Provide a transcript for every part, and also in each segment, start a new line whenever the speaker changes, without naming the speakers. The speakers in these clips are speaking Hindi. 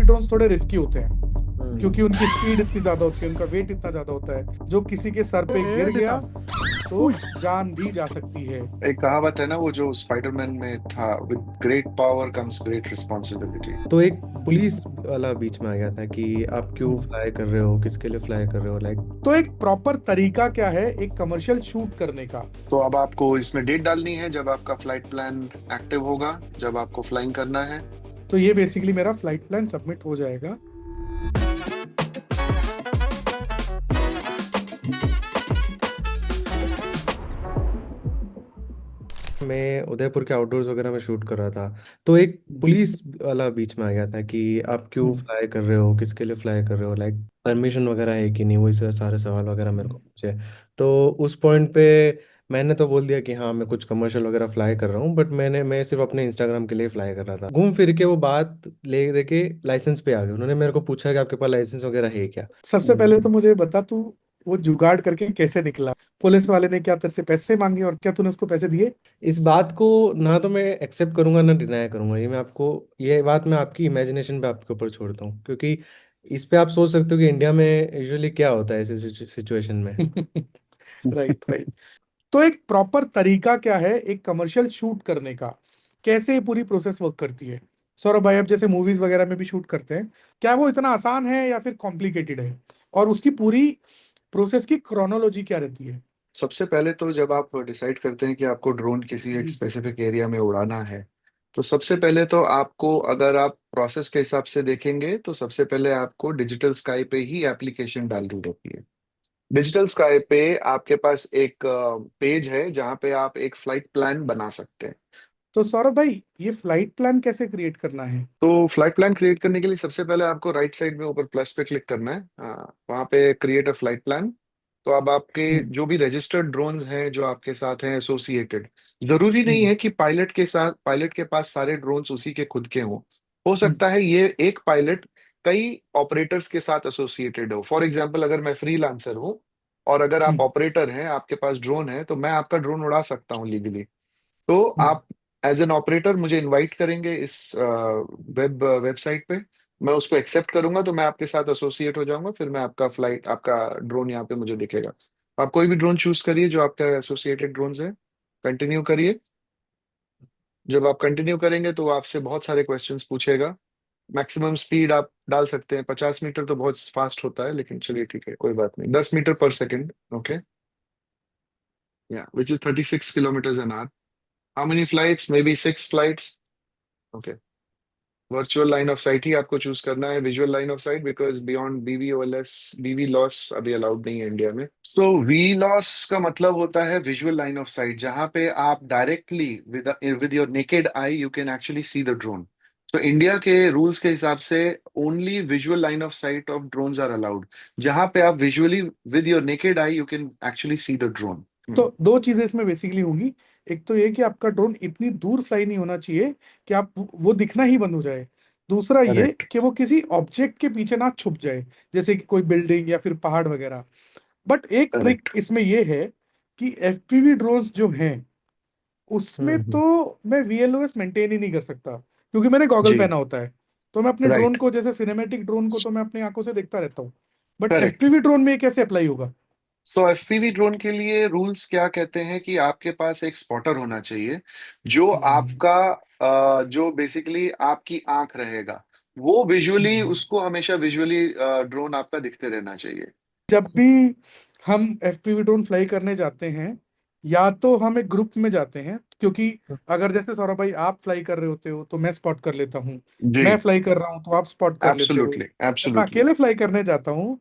ड्रोन्स थोड़े रिस्की होते हैं
हम्म।
क्योंकि उनकी स्पीड इतनी ज्यादा होती है, उनका वेट इतना ज्यादा होता है, जो किसी के सर पे गिर गया तो जान भी जा सकती है।
एक कहावत है ना, वो जो स्पाइडरमैन में था, with great power comes great responsibility.
तो एक पुलिस वाला बीच में आ गया था कि आप क्यों फ्लाई कर रहे हो, किसके लिए फ्लाई कर रहे हो, लाइक।
तो एक प्रॉपर तरीका क्या है एक कमर्शियल शूट करने का?
तो अब आपको इसमें डेट डालनी है जब आपका फ्लाइट प्लान एक्टिव होगा, जब आपको फ्लाइंग करना है।
तो ये बेसिकली मेरा फ्लाइट प्लान सबमिट हो जाएगा।
मैं उदयपुर के आउटडोर्स वगैरह में शूट कर रहा था। तो एक पुलिस वाला बीच में आ गया था कि आप क्यों फ्लाई कर रहे हो, किसके लिए फ्लाई कर रहे हो, लाइक परमिशन वगैरह है कि नहीं, वही सारे सवाल वगैरह मेरे को पूछे। तो उस पॉइंट पे मैंने तो बोल दिया कि हाँ मैं कुछ कमर्शियल वगैरह फ्लाई कर रहा हूँ, बट मैं सिर्फ अपने इंस्टाग्राम के लिए फ्लाई कर रहा था। घूम फिर के वो बात ले दे के लाइसेंस पे आ गए। उन्होंने मेरे को पूछा कि आपके पास लाइसेंस वगैरह है क्या।
सबसे पहले तो मुझे बता, तू वो जुगाड़ करके कैसे निकला? पुलिस वाले ने क्या तेरे से पैसे मांगे और क्या तूने उसको पैसे दिए?
इस बात को ना तो मैं एक्सेप्ट करूंगा ना डिनाई करूंगा। ये बात मैं आपकी इमेजिनेशन पे आपके ऊपर छोड़ता हूँ, क्योंकि इस पे आप सोच सकते हो कि इंडिया में यूजुअली क्या होता है ऐसे सिचुएशन में।
Right, right. तो एक प्रॉपर तरीका क्या है एक कमर्शियल शूट करने का? कैसे ये पूरी प्रोसेस वर्क करती है? सौरभ भाई, अब जैसे मूवीज वगैरह में भी शूट करते हैं, क्या वो इतना आसान है या फिर कॉम्प्लिकेटेड है? और उसकी पूरी प्रोसेस की क्रोनोलॉजी क्या रहती है?
सबसे पहले तो जब आप डिसाइड करते हैं कि आपको ड्रोन किसी एक स्पेसिफिक एरिया में उड़ाना है, तो सबसे पहले तो आपको, अगर आप प्रोसेस के हिसाब से देखेंगे, तो सबसे पहले आपको डिजिटल स्काई पे ही एप्लीकेशन डालनी होती है। डिजिटल स्काई पे आपके पास एक पेज है जहाँ पे आप एक फ्लाइट प्लान बना सकते हैं।
तो सौरभ भाई, ये फ्लाइट प्लान कैसे क्रिएट करना है?
तो फ्लाइट प्लान क्रिएट करने के लिए सबसे पहले आपको राइट साइड में ऊपर प्लस पे क्लिक करना है, वहाँ पे क्रिएट अ फ्लाइट प्लान। तो अब आपके
हम्म।
जो भी रजिस्टर्ड ड्रोन्स हैं जो आपके साथ हैं एसोसिएटेड, जरूरी नहीं
हम्म।
है कि पायलट के पास सारे ड्रोन्स उसी के खुद के हों। हो
हम्म।
सकता है ये एक पायलट कई ऑपरेटर्स के साथ एसोसिएटेड हो। फॉर एग्जाम्पल, अगर मैं फ्रीलांसर हूँ और अगर आप
हम्म।
ऑपरेटर हैं, आपके पास ड्रोन है, तो मैं आपका ड्रोन उड़ा सकता हूँ लीगली। तो
हम्म।
आप एज एन ऑपरेटर मुझे इनवाइट करेंगे इस वेबसाइट पे, मैं उसको एक्सेप्ट करूंगा, तो मैं आपके साथ एसोसिएट हो जाऊंगा, फिर मैं आपका ड्रोन यहाँ पे मुझे दिखेगा। आप कोई भी ड्रोन चूज करिए जो आपका एसोसिएटेड ड्रोन है, कंटिन्यू करिए। जब आप कंटिन्यू करेंगे तो वो आपसे बहुत सारे क्वेश्चंस पूछेगा। मैक्सिमम स्पीड आप डाल सकते हैं 50 मीटर, तो बहुत फास्ट होता है, लेकिन चलिए ठीक है, कोई बात नहीं, 10 मीटर पर सेकेंड। ओके, या which is 36 kilometre an hour. How many flights? Maybe 6 flights. Okay, virtual line of sight ही आपको चूज करना है, visual line of sight, because beyond BVLOS, BVLOS अभी अलाउड नहीं है इंडिया में। सो वी लॉस का मतलब होता है विजुअल लाइन ऑफ साइट, जहां पे आप directly with your naked eye you can actually see the drone. तो इंडिया के रूल्स के हिसाब से only visual line of sight of drones are allowed, जहां पे आप visually with your naked eye you can actually see the drone.
तो दो चीजें इसमें बेसिकली होंगी। एक तो ये कि आपका ड्रोन इतनी दूर फ्लाई नहीं होना चाहिए कि आप वो दिखना ही बंद हो जाए। दूसरा ये
करेक्ट।
कि वो किसी ऑब्जेक्ट के पीछे ना छुप जाए, जैसे कि कोई बिल्डिंग या फिर पहाड़ वगैरह। बट एक ट्रिक
करेक्ट।
इसमें ये है कि एफपीवी ड्रोन्स जो हैं उसमें
हम्म।
तो मैं वीएलओएस मेंटेन ही नहीं कर सकता क्योंकि मैंने गॉगल
जी।
पहना होता है। तो मैं अपने ड्रोन
राइट।
को, जैसे सिनेमैटिक ड्रोन को, तो मैं अपनी आंखों से देखता रहता हूँ। But
correct.
एफपीवी ड्रोन में ये कैसे अप्लाई होगा?
सो एफपीवी ड्रोन के लिए रूल्स क्या कहते हैं कि आपके पास एक स्पॉटर होना चाहिए, जो
हम्म।
आपका जो बेसिकली आपकी आंख रहेगा, वो विजुअली,
हम्म।
उसको हमेशा विजुअली ड्रोन आपका दिखते रहना चाहिए।
जब भी हम एफपीवी ड्रोन फ्लाई करने जाते हैं, या तो हम एक ग्रुप में जाते हैं, क्योंकि अगर जैसे सौरभ भाई आप फ्लाई कर रहे होते हो तो मैं स्पॉट कर लेता हूँ,
जी।
मैं फ्लाई कर रहा हूँ तो आप स्पॉट कर लेते हो।
एब्सोल्युटली,
जब मैं
एब्सोल्युटली।
अकेले फ्लाई करने जाता हूँ,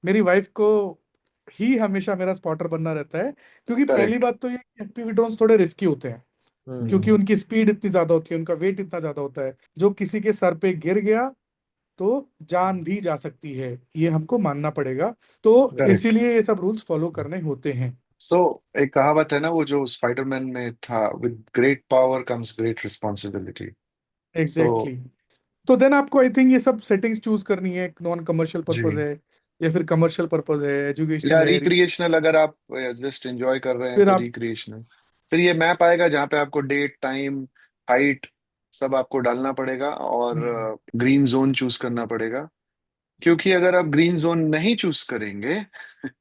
मेरी वाइफ को ही हमेशा मेरा स्पॉटर बनना रहता है, क्योंकि पहली
करेक्ट।
बात तो ये एफपीवी ड्रोन थोड़े रिस्की होते हैं क्योंकि
हम्म।
उनकी स्पीड इतनी ज्यादा होती है, उनका वेट इतना ज्यादा होता है, जो किसी के सर पे गिर गया तो जान भी जा सकती है, ये हमको मानना पड़ेगा। तो
करेक्ट।
इसीलिए ये सब रूल्स फॉलो करने होते हैं।
सो एक कहावत है ना, वो जो स्पाइडरमैन में था, with great power comes great responsibility. So
exactly exactly. तो देन आपको आई थिंक ये सब सेटिंग्स चूज करनी है, नॉन कमर्शियल पर्पज
जी,
है या फिर कमर्शियल पर्पज है,
या
एजुकेशनल है,
रिक्रिएशनल, अगर आप जस्ट एंजॉय कर रहे हैं
फिर
तो
आप।
रिक्रिएशनल। फिर ये मैप आएगा जहाँ पे आपको डेट, टाइम, हाइट, सब आपको डालना पड़ेगा और
हम्म।
ग्रीन जोन चूज करना पड़ेगा, क्योंकि अगर आप ग्रीन जोन नहीं चूज करेंगे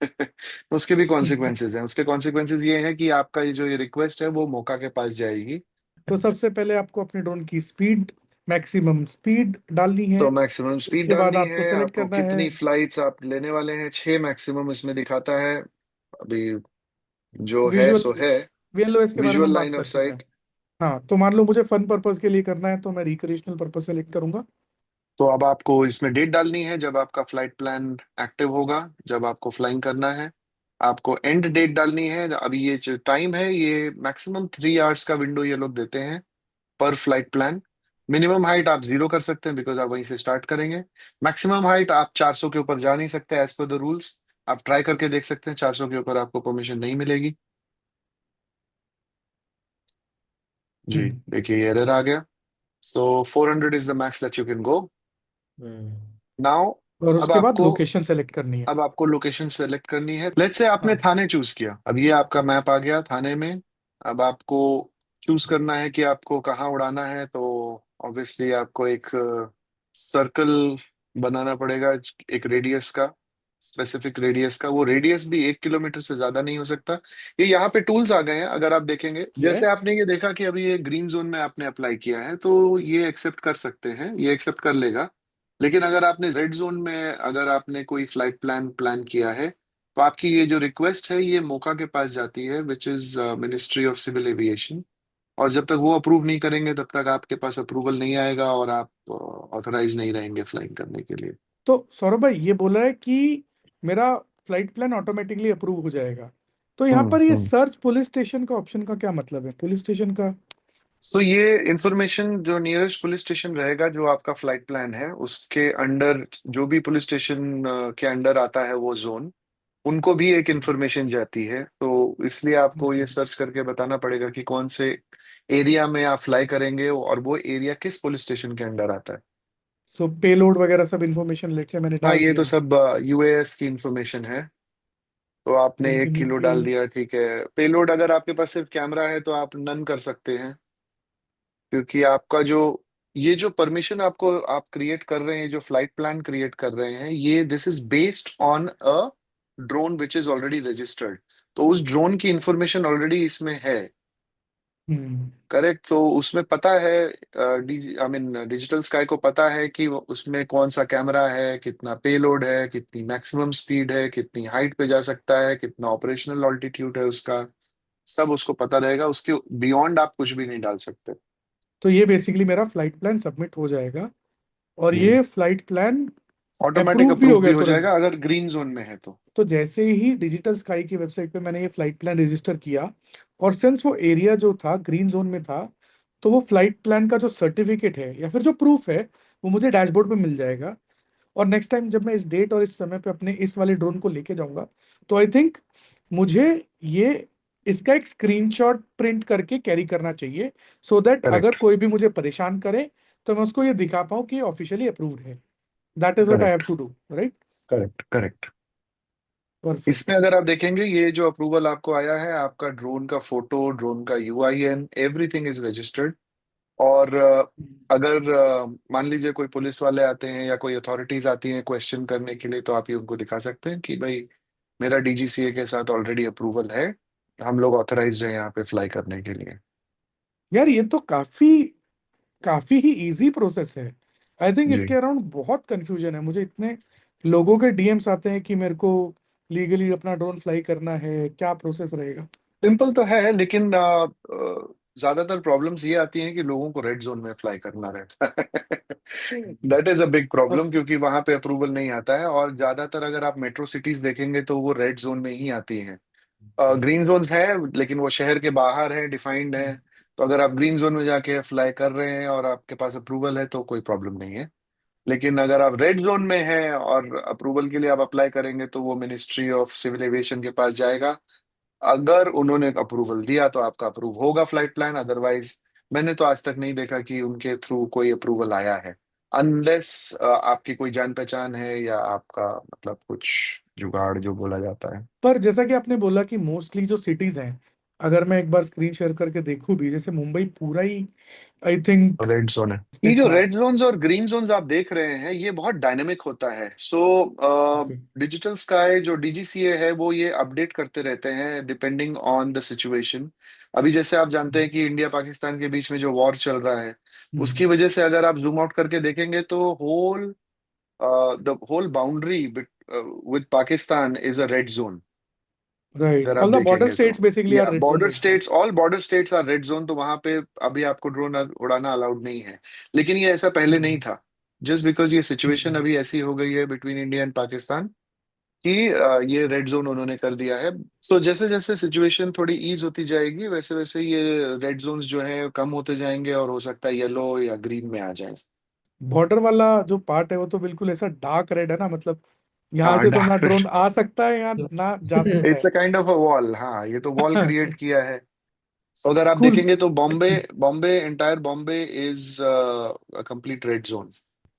तो उसके भी कॉन्सिक्वेंसेस हैं। उसके कॉन्सिक्वेंसेस ये हैं कि आपका ये जो ये रिक्वेस्ट है वो मौका के पास जाएगी।
तो सबसे पहले आपको अपने ड्रोन की स्पीड, मैक्सिमम स्पीड डालनी है।
तो मैक्सिमम स्पीड
उसके बाद
डालनी
आपको
है,
सेलेक्ट
आपको
करना है।
कितनी फ्लाइट्स आप लेने वाले हैं, 6 मैक्सिमम इसमें दिखाता है अभी, जो है
विजुअल
सो है।
वीएलओएस के बारे में
विजुअल
हम बात
लाइन
कर
ऑफ
चुके हैं।
साइट।
हाँ, तो मान लो मुझे फन पर्पस के लिए करना है तो मैं रिक्रिएशनल पर्पस सेलेक्ट करूंगा।
तो अब आपको इसमें डेट डालनी है जब आपका फ्लाइट प्लान एक्टिव होगा, जब आपको फ्लाइंग करना है। आपको एंड डेट डालनी है। अभी ये जो टाइम है ये मैक्सिमम 3 आवर्स का विंडो ये लोग देते हैं पर फ्लाइट प्लान। मिनिमम हाइट आप 0 कर सकते हैं बिकॉज आप वहीं से स्टार्ट करेंगे। मैक्सिमम हाइट आप 400 के ऊपर जा नहीं सकते एज पर द रूल्स। आप ट्राई करके देख सकते हैं, 400 के ऊपर आपको परमिशन नहीं मिलेगी। जी
हम्म।
देखिए ये एरर आ गया। सो 400 is the max that you can go
hmm.
Now.
और
अब
उसके बाद
आपको
लोकेशन सेलेक्ट करनी है।
अब आपको लोकेशन सेलेक्ट करनी है। लेट्स से आपने
हाँ।
थाने चूज किया, अब ये आपका मैप आ गया थाने में। अब आपको चूज करना है कि आपको कहाँ उड़ाना है। तो ऑब्वियसली आपको एक सर्कल बनाना पड़ेगा, एक रेडियस का, स्पेसिफिक रेडियस का। वो रेडियस भी 1 किलोमीटर से ज्यादा नहीं हो सकता। ये यहाँ पे टूल्स आ गए हैं, अगर आप देखेंगे
ये
जैसे आपने ये देखा कि अभी ये ग्रीन जोन में आपने अप्लाई किया है तो ये एक्सेप्ट कर सकते हैं, ये एक्सेप्ट कर लेगा। लेकिन अगर आपने रेड जोन में अगर आपने कोई फ्लाइट प्लान प्लान किया है तो आपकी ये जो रिक्वेस्ट है ये मोका के पास जाती है, which is ministry of civil aviation. और जब तक वो अप्रूव नहीं करेंगे तब तक आपके पास अप्रूवल नहीं आएगा और आप ऑथराइज नहीं रहेंगे फ्लाइंग करने के लिए।
तो सौरभ भाई ये बोला है कि मेरा फ्लाइट प्लान ऑटोमेटिकली अप्रूव हो जाएगा। तो यहाँ पर ये
हम्म।
सर्च पुलिस स्टेशन का ऑप्शन का क्या मतलब है, पुलिस स्टेशन का?
सो ये इंफॉर्मेशन जो नियरेस्ट पुलिस स्टेशन रहेगा जो आपका फ्लाइट प्लान है उसके अंडर, जो भी पुलिस स्टेशन के अंडर आता है वो जोन, उनको भी एक इंफॉर्मेशन जाती है। तो इसलिए आपको ये सर्च करके बताना पड़ेगा कि कौन से एरिया में आप फ्लाई करेंगे और वो एरिया किस पुलिस स्टेशन के अंडर आता है।
सो पेलोड वगैरह सब इंफॉर्मेशन लेट से मैंने
हाँ
डाल
ये तो
दिया।
सब यूएस की इंफॉर्मेशन है। तो आपने 1 किलो
कंटिन्यू।
डाल दिया, ठीक है। पेलोड अगर आपके पास सिर्फ कैमरा है तो आप नन कर सकते हैं, क्योंकि आपका जो ये जो परमिशन आपको आप क्रिएट कर रहे हैं, जो फ्लाइट प्लान क्रिएट कर रहे हैं, ये this is based on a drone which is already registered. तो उस ड्रोन की इंफॉर्मेशन ऑलरेडी इसमें है।
हम्म।
करेक्ट। तो उसमें पता है, आई मीन डिजिटल स्काई को पता है कि उसमें कौन सा कैमरा है, कितना पेलोड है, कितनी मैक्सिमम स्पीड है, कितनी हाइट पे जा सकता है, कितना ऑपरेशनल ऑल्टीट्यूड है उसका। सब उसको पता रहेगा, उसके बियॉन्ड आप कुछ भी नहीं डाल सकते।
तो ये बेसिकली मेरा फ्लाइट प्लान सबमिट हो जाएगा और
जी
ये फ्लाइट प्लान
ऑटोमेटिक
अप्रूव भी
अप्रूव
हो
भी
गया
हो
तुरंत।
जाएगा अगर ग्रीन जोन में है तो।
तो जैसे ही डिजिटल स्काई की वेबसाइट पे मैंने ये फ्लाइट प्लान रजिस्टर किया और सिंस वो एरिया जो था ग्रीन जोन में था, तो वो फ्लाइट प्लान का जो सर्टिफिकेट है या फिर जो प्रूफ है वो मुझे डैशबोर्ड पे मिल जाएगा। और नेक्स्ट टाइम जब मैं इस डेट और इस समय पे अपने इस वाले ड्रोन को लेके जाऊंगा तो आई थिंक मुझे ये इसका एक स्क्रीनशॉट प्रिंट करके कैरी करना चाहिए, सो दैट अगर
करेक्ट।
कोई भी मुझे परेशान करे तो मैं उसको ये दिखा पाऊँ कि ऑफिशियली अप्रूव्ड है। That is what I have
correct.
To do, right?
Correct. Correct.
Perfect.
इसमें अगर आप देखेंगे ये जो अप्रूवल आपको आया है, आपका ड्रोन का फोटो, ड्रोन का यूआईएन, एवरीथिंग इज रजिस्टर्ड। और अगर मान लीजिए कोई पुलिस वाले आते हैं या कोई अथॉरिटीज आती हैं क्वेश्चन करने के लिए, तो आप ये उनको दिखा सकते हैं कि भाई मेरा डीजीसीए के साथ ऑलरेडी अप्रूवल है, हम लोग ऑथराइज्ड हैं यहाँ पे फ्लाई करने के लिए।
यार ये तो काफी काफी ही इजी प्रोसेस है। आई थिंक
जी
इसके अराउंड बहुत कंफ्यूजन है। मुझे इतने लोगों के डीएम्स आते हैं कि मेरे को लीगली अपना ड्रोन फ्लाई करना है, क्या प्रोसेस रहेगा?
सिंपल तो है, लेकिन ज्यादातर प्रॉब्लम्स ये आती हैं कि लोगों को रेड जोन में फ्लाई करना रहता है। दैट इज अ बिग
और
प्रॉब्लम, क्योंकि वहां पे अप्रूवल नहीं आता है। और ज्यादातर अगर आप मेट्रो सिटीज देखेंगे तो वो रेड जोन में ही आती हैं। ग्रीन जोन्स है लेकिन वो शहर के बाहर है, डिफाइंड है। तो अगर आप ग्रीन जोन में जाके फ्लाई कर रहे हैं और आपके पास अप्रूवल है तो कोई प्रॉब्लम नहीं है। लेकिन अगर आप रेड जोन में हैं और अप्रूवल के लिए आप अप्लाई करेंगे तो वो मिनिस्ट्री ऑफ सिविल एविएशन के पास जाएगा। अगर उन्होंने अप्रूवल दिया तो आपका अप्रूव होगा फ्लाइट प्लान, अदरवाइज मैंने तो आज तक नहीं देखा कि उनके थ्रू कोई अप्रूवल आया है। अनलेस आपकी कोई जान पहचान है या आपका मतलब कुछ जुगाड़ जो बोला जाता है।
पर जैसा कि आपने बोला कि मोस्टली जो सिटीज हैं अगर मैं एक बार स्क्रीन शेयर करके देखूं भी, जैसे मुंबई पूरा ही आई थिंक
रेड जोन है। ये
इस,
जो
हाँ।
रेड जोन्स और ग्रीन जोन्स आप देख रहे हैं ये बहुत डायनेमिक होता है। So
okay.
डिजिटल स्काई जो डीजीसीए है वो ये अपडेट करते रहते हैं डिपेंडिंग ऑन द सिचुएशन। अभी जैसे आप जानते हैं कि इंडिया पाकिस्तान के बीच में जो वॉर चल रहा है
हम्म।
उसकी वजह से अगर आप जूम आउट करके देखेंगे तो the whole boundary with Pakistan is a red zone.
Right,
अगर आप
ऑल द बॉर्डर
देखेंगे तो
स्टेट्स बेसिकली
या
are red zone
border
right now.
States, all border states are red zone, तो वहां पे अभी आपको ड्रोन उड़ाना अलाउड नहीं है। लेकिन ये ऐसा पहले नहीं
हम्म।
था। जस्ट बिकॉज ये सिचुएशन
हम्म।
अभी ऐसी हो गई है बिटवीन इंडिया एंड पाकिस्तान कि ये रेड जोन उन्होंने कर दिया है। सो जैसे जैसे सिचुएशन थोड़ी ईज होती जाएगी वैसे वैसे ये रेड जोन्स जो है कम होते जाएंगे और हो सकता है येलो या ग्रीन में आ जाए।
बॉर्डर वाला जो पार्ट है वो तो बिल्कुल ऐसा डार्क रेड है ना, मतलब यहाँ
हाँ
से तो ना
डार्क।
ड्रोन आ सकता है, यहाँ ना जा सकता है।
It's a kind of a wall, हाँ ये तो वॉल क्रिएट किया है। तो अगर आप
कूल।
देखेंगे तो Bombay, Bombay entire Bombay is complete red zone.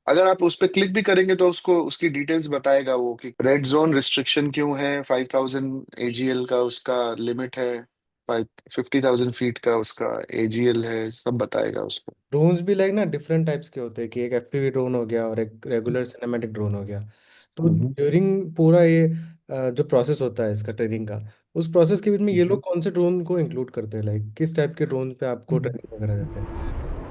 अगर आप उस पर क्लिक भी करेंगे तो उसको उसकी डिटेल्स बताएगा वो कि रेड जोन रिस्ट्रिक्शन क्यों है, 5000 AGL का उसका लिमिट है, 50,000 फीट का उसका AGL है, सब बताएगा उसको।
ड्रोन्स भी लाइक ना डिफरेंट टाइप्स के होते हैं कि एक एफपीवी ड्रोन हो गया और एक रेगुलर सिनेमैटिक ड्रोन हो गया। तो
हम्म।
ड्यूरिंग पूरा ये जो प्रोसेस होता है इसका ट्रेनिंग का, उस प्रोसेस के बीच में ये
हम्म।
लोग कौन से ड्रोन को इंक्लूड करते हैं, लाइक किस टाइप के ड्रोन पे आपको ट्रेनिंग वगैरह देते हैं?